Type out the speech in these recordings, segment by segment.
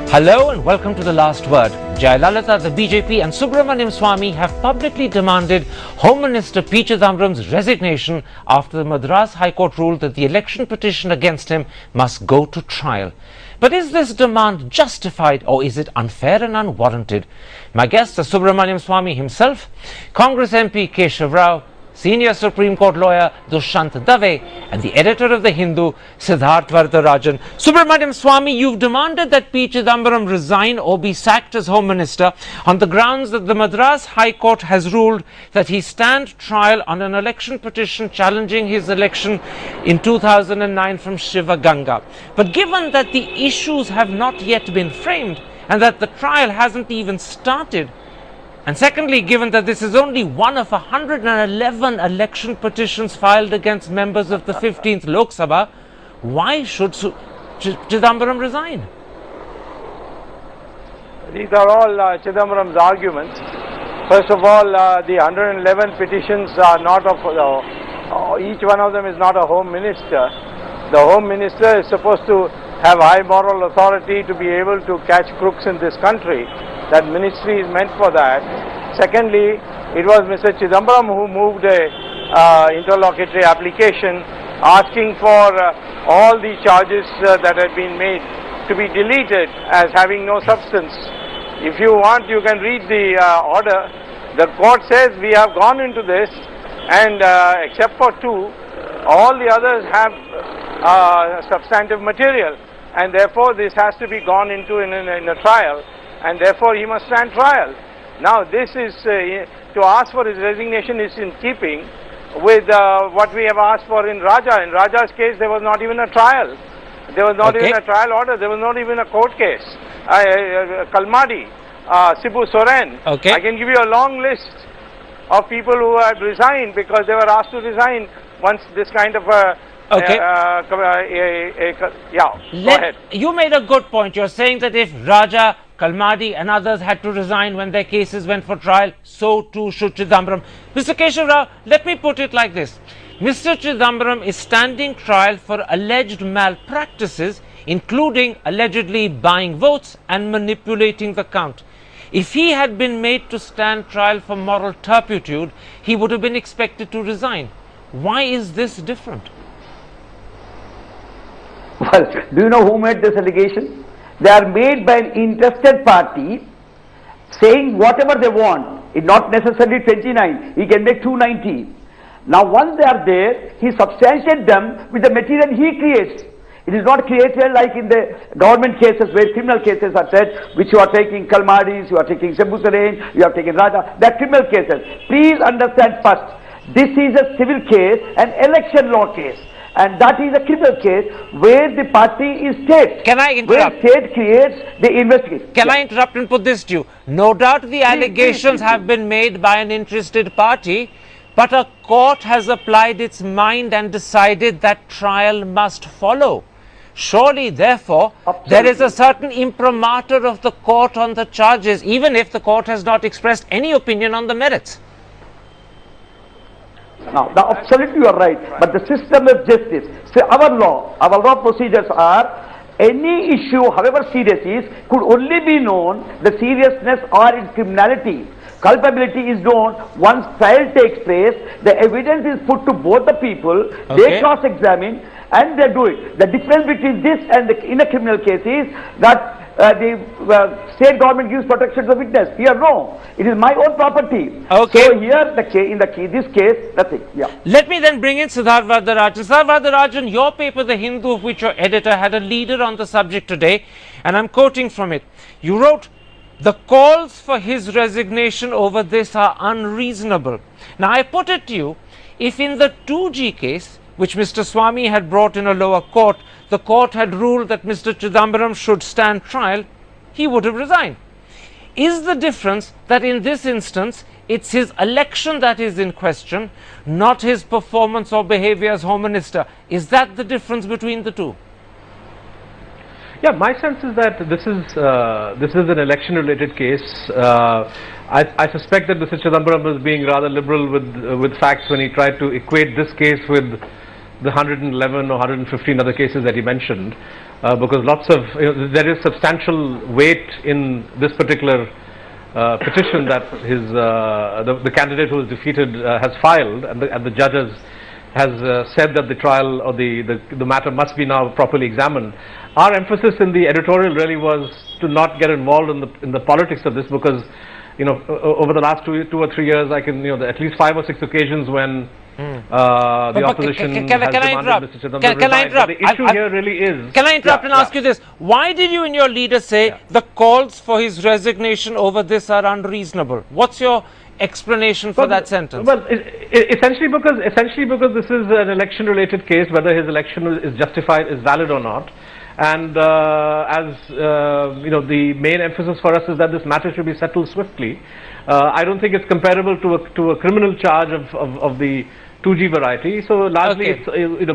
Hello and welcome to The Last Word. Jayalalitha, the BJP and Subramaniam Swamy have publicly demanded Home Minister P. Chidambaram's resignation after the Madras High Court ruled that the election petition against him must go to trial. But is this demand justified or is it unfair and unwarranted? My guests are Subramaniam Swamy himself, Congress MP Keshav Rao, Senior Supreme Court lawyer Dushyant Dave and the editor of The Hindu, Siddharth Varadarajan. Subramaniam Swamy, you've demanded that P. Chidambaram resign or be sacked as Home Minister on the grounds that the Madras High Court has ruled that he stand trial on an election petition challenging his election in 2009 from Shiva Ganga. But given that the issues have not yet been framed and that the trial hasn't even started, and secondly, given that this is only one of 111 election petitions filed against members of the 15th Lok Sabha, why should Chidambaram resign? These are all Chidambaram's arguments. First of all, the 111 petitions are not of, each one of them is not a Home Minister. The Home Minister is supposed to have high moral authority to be able to catch crooks in this country. That ministry is meant for that. Secondly, it was Mr. Chidambaram who moved a interlocutory application asking for all the charges that had been made to be deleted as having no substance. If you want, you can read the order. The court says we have gone into this and except for two, all the others have substantive material, and therefore this has to be gone into in a trial, and therefore he must stand trial. Now this is, to ask for his resignation is in keeping with what we have asked for in Raja. In Raja's case there was not even a trial. There was not even a trial order. There was not even a court case. Kalmadi, Sibu Soren. I can give you a long list of people who had resigned because they were asked to resign once this kind of go ahead. You made a good point. You're saying that if Raja, Kalmadi and others had to resign when their cases went for trial, so too should Chidambaram. Mr. Keshav Rao, let me put it like this. Mr. Chidambaram is standing trial for alleged malpractices, including allegedly buying votes and manipulating the count. If he had been made to stand trial for moral turpitude, he would have been expected to resign. Why is this different? Well, do you know who made this allegation? They are made by an interested party saying whatever they want. It's not necessarily 29, he can make 290. Now once they are there, he substantiates them with the material he creates. It is not created like in the government cases where criminal cases are said, which you are taking Kalmadis, you are taking Sibu Soren, you are taking Raja. They are criminal cases. Please understand first, this is a civil case, an election law case. And that is a criminal case where the party is state. Can I interrupt? Where state creates the investigation. Can I interrupt and put this to you? No doubt the allegations have been made by an interested party, but a court has applied its mind and decided that trial must follow. Surely, therefore, there is a certain imprimatur of the court on the charges, even if the court has not expressed any opinion on the merits. Now, absolutely you are right, but the system of justice, our law procedures are, any issue, however serious is, could only be known, the seriousness or its criminality. Culpability is known once trial takes place, the evidence is put to both the people, they cross-examine and they do it. The difference between this and in a criminal case is that the state government gives protection to the witness. Here, no. It is my own property. So here, this case, nothing. Let me then bring in Siddharth Varadarajan. Siddharth Varadarajan, your paper, The Hindu, of which your editor, had a leader on the subject today, and I'm quoting from it. You wrote, "The calls for his resignation over this are unreasonable." Now, I put it to you, if in the 2G case, which Mr. Swamy had brought in a lower court, the court had ruled that Mr. Chidambaram should stand trial, he would have resigned. Is the difference that in this instance, it's his election that is in question, not his performance or behavior as Home Minister? Is that the difference between the two? Yeah, my sense is that this is an election-related case. I suspect that Mr. Chidambaram was being rather liberal with facts when he tried to equate this case with the 111 or 115 other cases that he mentioned. because lots of there is substantial weight in this particular petition that the candidate who was defeated has filed, and the judges has said that the trial or the matter must be now properly examined. Our emphasis in the editorial really was to not get involved in the politics of this, because over the last 2 or 3 years, I can at least 5 or 6 occasions when the opposition has demanded Mr. Chidambaram resign. But the issue here really is. Can I interrupt and ask you this? Why did you and your leader say the calls for his resignation over this are unreasonable? What's your explanation for that sentence? Well, essentially because this is an election-related case, whether his election is justified, is valid or not. And the main emphasis for us is that this matter should be settled swiftly. I don't think it's comparable to a criminal charge of the 2G variety. So largely, it's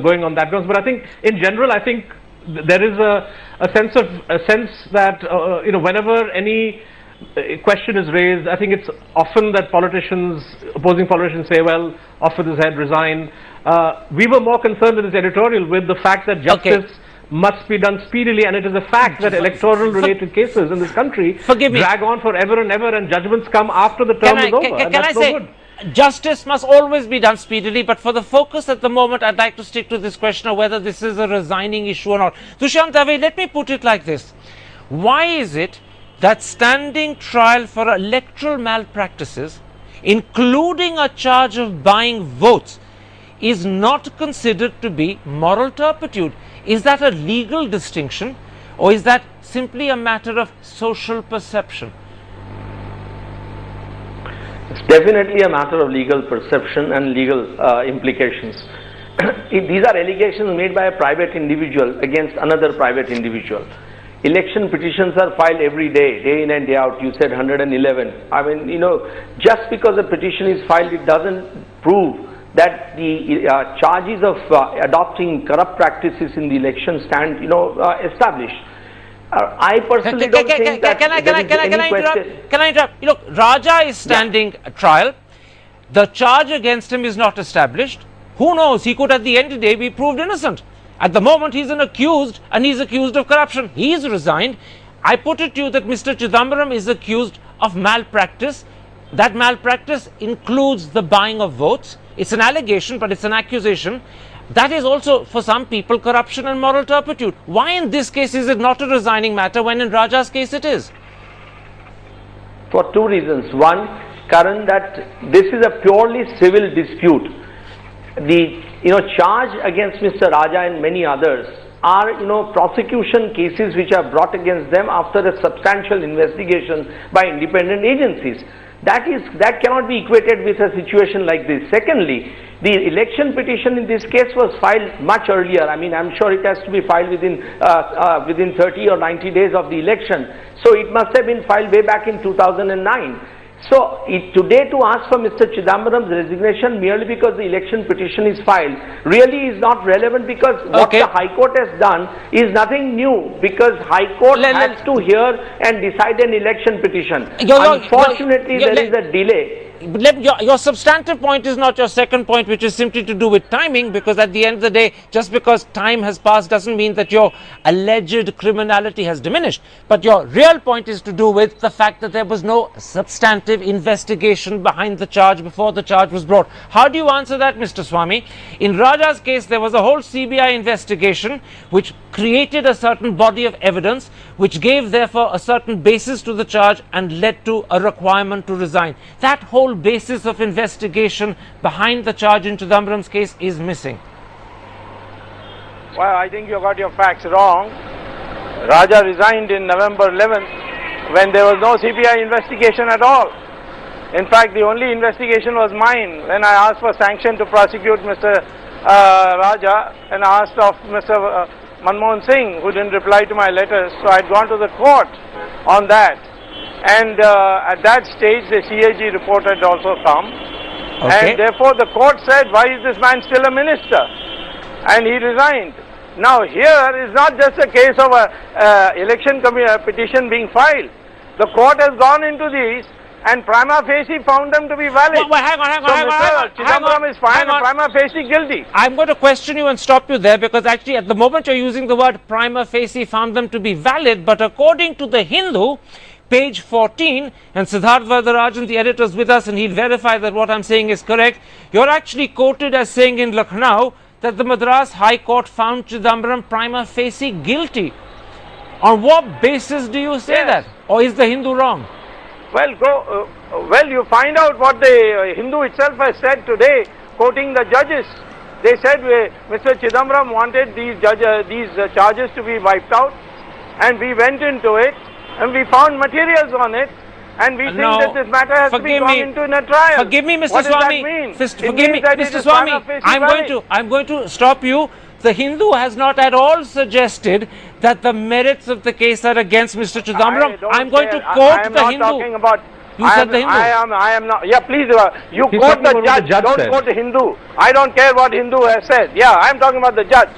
going on that grounds. But I think, in general, there is a sense that whenever any question is raised, I think it's often that opposing politicians say, well, off with his head, resign. We were more concerned in this editorial with the fact that justice must be done speedily, and it is a fact that electoral related cases in this country drag on forever and ever, and judgments come after the term is over. Can I say, justice must always be done speedily, but for the focus at the moment, I'd like to stick to this question of whether this is a resigning issue or not. Dushyant Dave, let me put it like this. Why is it that standing trial for electoral malpractices, including a charge of buying votes, is not considered to be moral turpitude? Is that a legal distinction, or is that simply a matter of social perception? It's definitely a matter of legal perception and legal implications. These are allegations made by a private individual against another private individual. Election petitions are filed every day, day in and day out. You said 111. I mean, just because a petition is filed, it doesn't prove that the charges of adopting corrupt practices in the election stand, established. I personally don't think that Can I interrupt? Look, Raja is standing trial. The charge against him is not established. Who knows? He could at the end of the day be proved innocent. At the moment, he's an accused, and he's accused of corruption. He's resigned. I put it to you that Mr. Chidambaram is accused of malpractice. That malpractice includes the buying of votes. It's an allegation, but it's an accusation. That is also, for some people, corruption and moral turpitude. Why in this case is it not a resigning matter when in Raja's case it is? For 2 reasons. One, Karan, that this is a purely civil dispute. The charge against Mr. Raja and many others are prosecution cases which are brought against them after a substantial investigation by independent agencies. That cannot be equated with a situation like this. Secondly, the election petition in this case was filed much earlier. I mean, I'm sure it has to be filed within 30 or 90 days of the election. So it must have been filed way back in 2009. So today to ask for Mr. Chidambaram's resignation merely because the election petition is filed really is not relevant, because what the High Court has done is nothing new, because High Court has to hear and decide an election petition. Unfortunately, there is a delay. Your substantive point is not your second point, which is simply to do with timing, because at the end of the day, just because time has passed doesn't mean that your alleged criminality has diminished. But your real point is to do with the fact that there was no substantive investigation behind the charge before the charge was brought. How do you answer that, Mr. Swamy? In Raja's case, there was a whole CBI investigation which created a certain body of evidence, which gave therefore a certain basis to the charge and led to a requirement to resign. That whole basis of investigation behind the charge in Chidambaram's case is missing. Well, I think you got your facts wrong. Raja resigned in November 11th when there was no CBI investigation at all. In fact, the only investigation was mine when I asked for sanction to prosecute Mr. Raja, and I asked of Mr. Manmohan Singh, who didn't reply to my letters. So I'd gone to the court on that. And at that stage, the CAG report had also come. And therefore, the court said, why is this man still a minister? And he resigned. Now, here is not just a case of a election petition being filed. The court has gone into these and prima facie found them to be valid. Well, hang on. So Mr. Chidambaram is fine and prima facie guilty. I'm going to question you and stop you there, because actually at the moment you're using the word prima facie found them to be valid, but according to the Hindu, page 14, and Siddharth Varadarajan, the editor, is with us and he'll verify that what I'm saying is correct. You're actually quoted as saying in Lucknow that the Madras High Court found Chidambaram prima facie guilty. On what basis do you say Yes. that? Or is the Hindu wrong? Well, you find out what the Hindu itself has said today, quoting the judges. They said Mr. Chidambaram wanted these charges to be wiped out, and we went into it, and we found materials on it, and we think that this matter has to be gone into in a trial. Forgive me, Mr. What Swami. does that mean? Forgive me, Mr. Swami. I'm going to stop you. The Hindu has not at all suggested that the merits of the case are against Mr. Chidambaram. I'm going to quote the Hindu. Talking about, You said the Hindu. I am not. Yeah, please. You He's quote talking the about what judge. the judge Don't said. quote the Hindu. I don't care what Hindu has said. Yeah, I'm talking about the judge.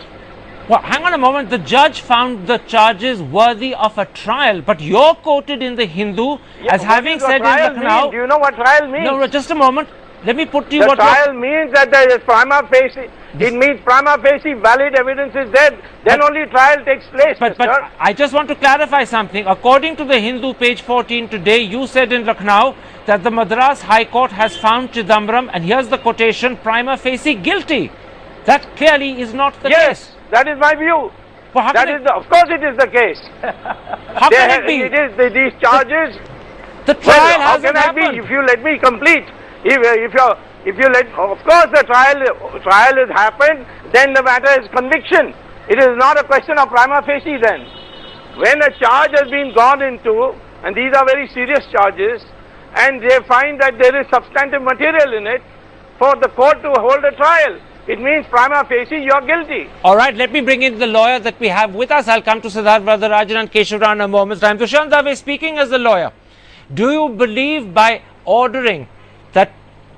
Well, hang on a moment. The judge found the charges worthy of a trial, but you're quoted in the Hindu as having said in Lucknow. Do you know what trial means? No, just a moment. Let me put to you The what trial means that there is prima facie. It means prima facie valid evidence is there. Then only trial takes place, But mister. I just want to clarify something. According to the Hindu, page 14 today, you said in Lucknow that the Madras High Court has found Chidambaram, and here's the quotation, prima facie guilty. That clearly is not the case. Yes, that is my view. Well, how That can is, of course, it is the case. how can it be? It is these charges. The trial Well, how hasn't can I be? happened. If you let me complete, if you let, of course, the trial has happened. Then the matter is conviction. It is not a question of prima facie. Then, when a charge has been gone into, and these are very serious charges, and they find that there is substantive material in it for the court to hold a trial, it means prima facie you are guilty. All right, let me bring in the lawyer that we have with us. I'll come to Siddharth Varadarajan and Keshav Rao in a moment's time. Dushyant Dave, speaking as a lawyer, do you believe by ordering that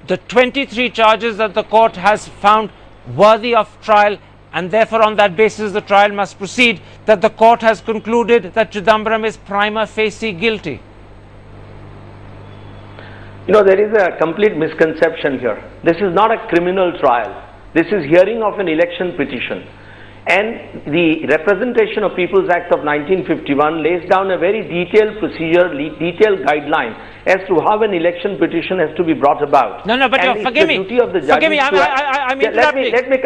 the 23 charges that the court has found worthy of trial, and therefore on that basis the trial must proceed, that the court has concluded that Chidambaram is prima facie guilty? You know, there is a complete misconception here. This is not a criminal trial. This is hearing of an election petition. And the Representation of People's Act of 1951 lays down a very detailed procedure, detailed guideline as to how an election petition has to be brought about. No, but and forgive me. Forgive me, I'm interrupting. Let me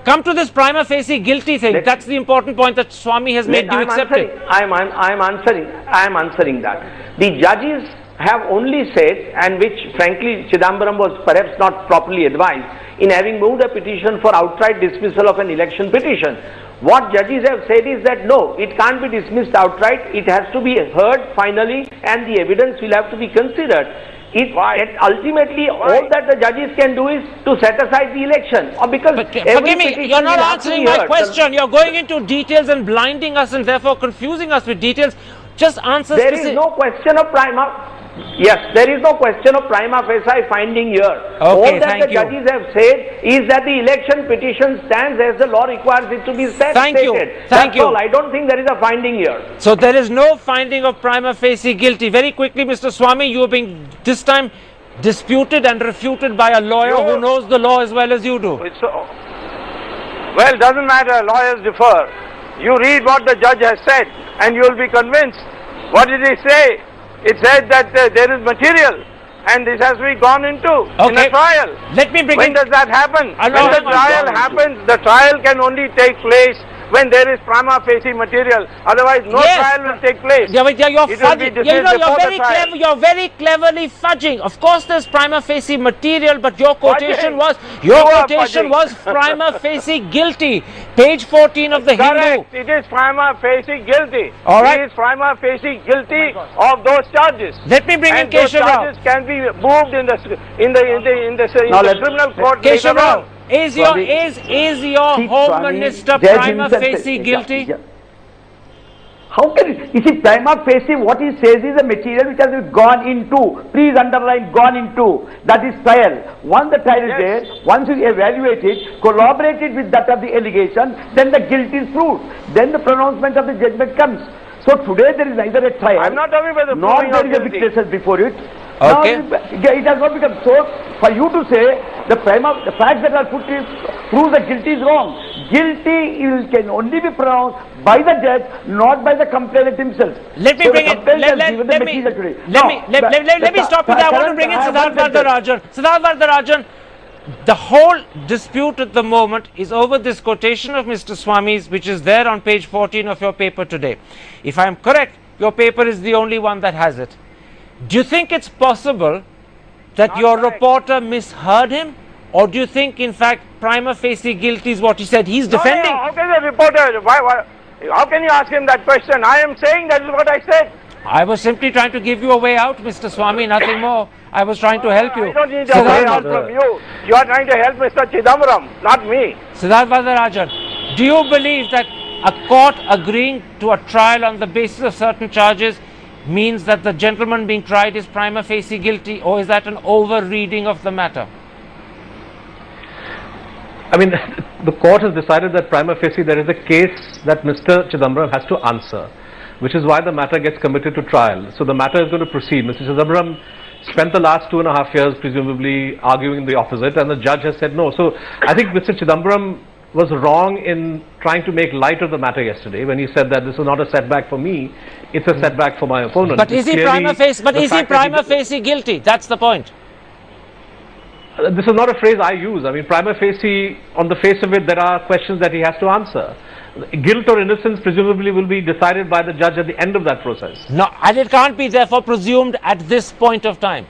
come to this prima facie guilty thing. That's the important point that Swami has made. You accept it? I am answering that. The judges have only said, and which frankly Chidambaram was perhaps not properly advised, in having moved a petition for outright dismissal of an election petition. What judges have said is that no, it can't be dismissed outright, it has to be heard finally, and the evidence will have to be considered. Ultimately, all that the judges can do is to set aside the election. Or because forgive me, you're not answering my question. You're going into details and blinding us and therefore confusing us with details. Just answer. There is no question of prima. Yes, there is no question of prima facie finding here. Okay, all that the judges have said is that the election petition stands as the law requires it to be stated. Thank you. All. I don't think there is a finding here. So there is no finding of prima facie guilty. Very quickly, Mr. Swami, you are being this time disputed and refuted by a lawyer who knows the law as well as you do. Well, doesn't matter. Lawyers differ. You read what the judge has said, and you will be convinced. What did he say? It said that there is material, and this has to be gone into in a trial. Let me begin. When does that happen? When the trial happens, the trial can only take place when there is prima facie material. Otherwise, no trial will take place. You're very cleverly fudging. Of course, there's prima facie material, but your quotation was prima facie guilty. Page 14 of the Hindu. It is prima facie guilty. All right. It is prima facie guilty of those charges. Let me bring in Keshav Rao. Those charges can be moved in the criminal court. Keshav Rao. Is your Home Minister prima facie guilty? How can it? You see, prima facie, what he says is a material which has been gone into. Please underline gone into. That is trial. Once the trial is there, once you evaluate it, corroborate it with that of the allegation, then the guilt is proved. Then the pronouncement of the judgment comes. So today there is neither a trial, I'm not talking about the nor proving there of is a guilty. witnesses before it. Okay. Now it has not become so. For you to say the facts that are put is prove that guilty is wrong. Guilty can only be pronounced by the judge, not by the complainant himself. Let me So bring the it. complainant Let has given the material today. me stop you there. I want to bring in Siddharth Varadarajan. Siddharth Varadarajan, the whole dispute at the moment is over this quotation of Mr. Swami's, which is there on page 14 of your paper today. If I am correct, your paper is the only one that has it. Do you think it's possible that your reporter misheard him? Or do you think, in fact, prima facie guilty is what he said? He's defending. No, how can the reporter, how can you ask him that question? I am saying that is what I said. I was simply trying to give you a way out, Mr. Swami, nothing more. I was trying to help you. I don't need a way out from you. You are trying to help Mr. Chidambaram, not me. Siddharth Varadarajan, do you believe that a court agreeing to a trial on the basis of certain charges means that the gentleman being tried is prima facie guilty, or is that an over-reading of the matter? I mean, the court has decided that prima facie there is a case that Mr. Chidambaram has to answer, which is why the matter gets committed to trial. So the matter is going to proceed. Mr. Chidambaram spent the last 2.5 years presumably arguing the opposite, and the judge has said no. So I think Mr. Chidambaram was wrong in trying to make light of the matter yesterday when he said that this is not a setback for me, it's a setback for my opponent. But is he prima facie guilty? That's the point. This is not a phrase I use. I mean, prima facie, on the face of it, there are questions that he has to answer. Guilt or innocence presumably will be decided by the judge at the end of that process. No, and it can't be therefore presumed at this point of time.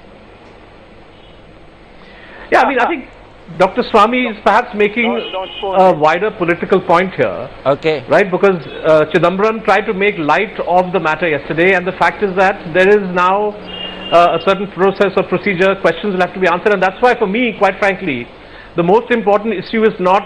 Yeah, I mean, I think Dr. Swami is perhaps making a wider political point here. Okay. Right, because Chidambaram tried to make light of the matter yesterday, and the fact is that there is now a certain process or procedure, questions will have to be answered, and that's why for me, quite frankly, the most important issue is not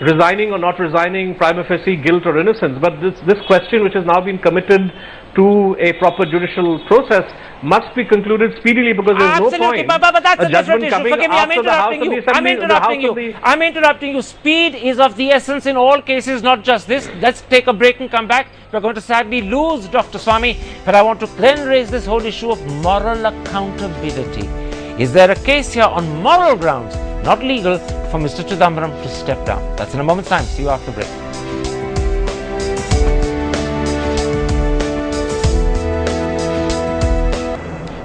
resigning or not resigning, prima facie guilt or innocence, but this question which has now been committed to a proper judicial process must be concluded speedily, because there's no point but that's a different issue. coming Forgive me, I'm after the House of the Assembly. I'm interrupting you. Speed is of the essence in all cases, not just this. Let's take a break and come back. We're going to sadly lose Dr. Swami, but I want to then raise this whole issue of moral accountability. Is there a case here on moral grounds, not legal, for Mr. Chidambaram to step down? That's in a moment's time. See you after break.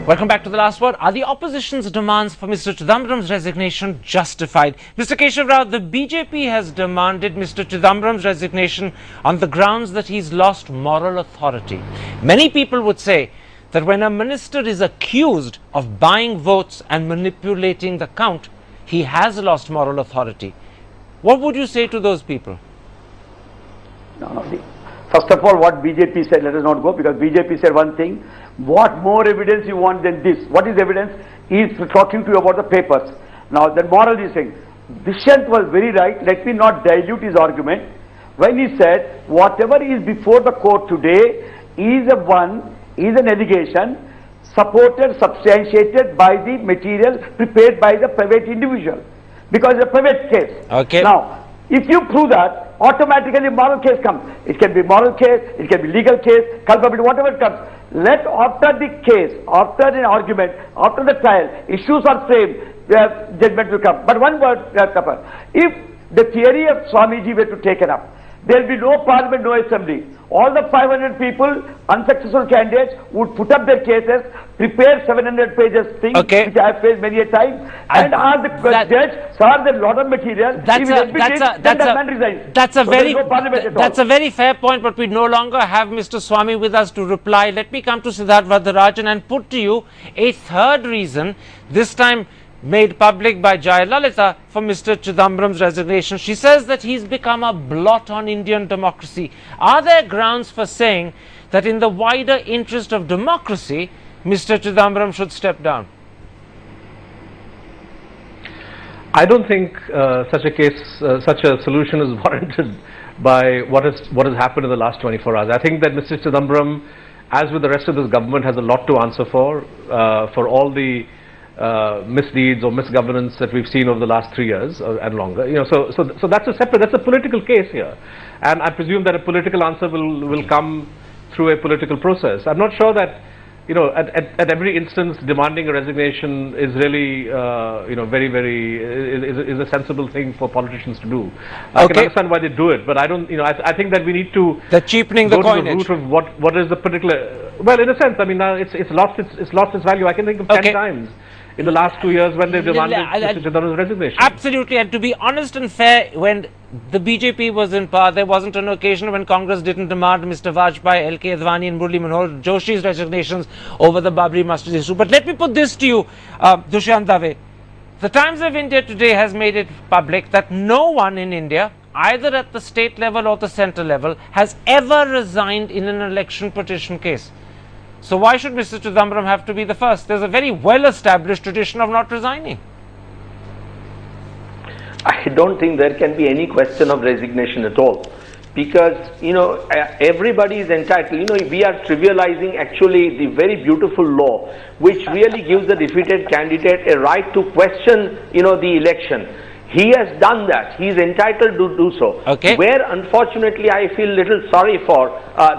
Welcome back to The Last Word. Are the opposition's demands for Mr. Chidambaram's resignation justified? Mr. Keshav Rao, the BJP has demanded Mr. Chidambaram's resignation on the grounds that he's lost moral authority. Many people would say that when a minister is accused of buying votes and manipulating the count, he has lost moral authority. What would you say to those people? No. First of all, what BJP said, let us not go, because BJP said one thing. What more evidence you want than this? What is evidence? He is talking to you about the papers. Now, the moral is saying, Dushyant was very right. Let me not dilute his argument. When he said, whatever is before the court today is an allegation supported, substantiated by the material prepared by the private individual. Because it's a private case. Okay. Now, if you prove that, automatically moral case comes. It can be moral case, it can be legal case, culpability, whatever it comes. Let after the case, after an argument, after the trial, issues are framed, judgment will come. But one word, Kapil. If the theory of Swamiji were to taken up, there will be no parliament, no assembly. All the 500 people, unsuccessful candidates, would put up their cases, prepare 700 pages things, which I have faced many a time, and ask the judge, sir, there is a lot of material. That's a very fair point, but we no longer have Mr. Swami with us to reply. Let me come to Siddharth Varadarajan and put to you a third reason, this time made public by Jayalalitha, for Mr. Chidambaram's resignation. She says that he's become a blot on Indian democracy. Are there grounds for saying that in the wider interest of democracy, Mr. Chidambaram should step down? I don't think such a solution is warranted by what has happened in the last 24 hours. I think that Mr. Chidambaram, as with the rest of this government, has a lot to answer for all the misdeeds or misgovernance that we've seen over the last 3 years and longer. So that's that's a political case here, and I presume that a political answer will come through a political process. I'm not sure that at every instance, demanding a resignation is really, is a sensible thing for politicians to do. I can understand why they do it, but I don't, I think that we need to They're cheapening the go coinage. to the root of what is the particular. Well, in a sense, I mean, now it's lost its value. I can think of 10 times in the last 2 years when they've demanded Mr. Chidambaram's resignation. Absolutely, and to be honest and fair, when the BJP was in power, there wasn't an occasion when Congress didn't demand Mr. Vajpayee, L.K. Advani and Murli Manohar Joshi's resignations over the Babri Masjid issue. But let me put this to you, Dushyant Dave. The Times of India today has made it public that no one in India, either at the state level or the centre level, has ever resigned in an election petition case. So why should Mr. Chidambaram have to be the first? There's a very well-established tradition of not resigning. I don't think there can be any question of resignation at all, because everybody is entitled. We are trivializing actually the very beautiful law which really gives the defeated candidate a right to question the election. He has done that. He is entitled to do so. Okay. Where unfortunately I feel little sorry for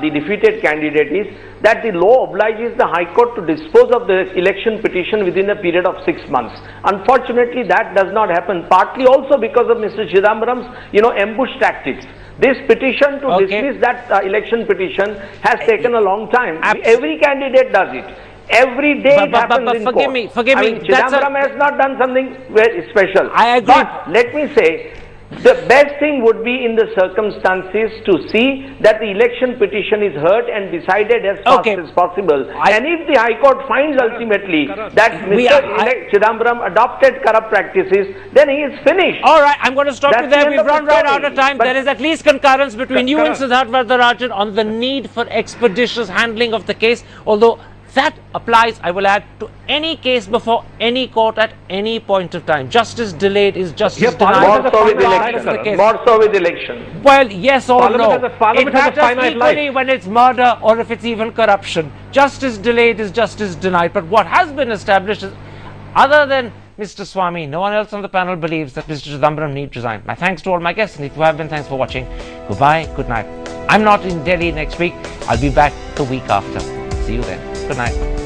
the defeated candidate is that the law obliges the High Court to dispose of the election petition within a period of 6 months. Unfortunately, that does not happen, partly also because of Mr. Chidambaram's, ambush tactics. This petition to dismiss that election petition has taken a long time. Every candidate does it. Every day it happens in court. Forgive me. Chidambaram has not done something very special. I agree. But let me say, the best thing would be in the circumstances to see that the election petition is heard and decided as fast as possible. And if the High Court finds ultimately that Mr. Chidambaram adopted corrupt practices, then he is finished. All right, I'm going to stop you there. We've run right out of time. But there is at least concurrence between you and Siddharth Varadarajan on the need for expeditious handling of the case, although that applies, I will add, to any case before any court at any point of time. Justice delayed is justice denied. More so with election. Well, yes or no. Parliament has a finite life. Equally when it's murder or if it's even corruption. Justice delayed is justice denied. But what has been established is, other than Mr. Swamy, no one else on the panel believes that Mr. Chidambaram need resign. My thanks to all my guests, and if you have been, thanks for watching. Goodbye, good night. I'm not in Delhi next week. I'll be back the week after. See you then. Good night.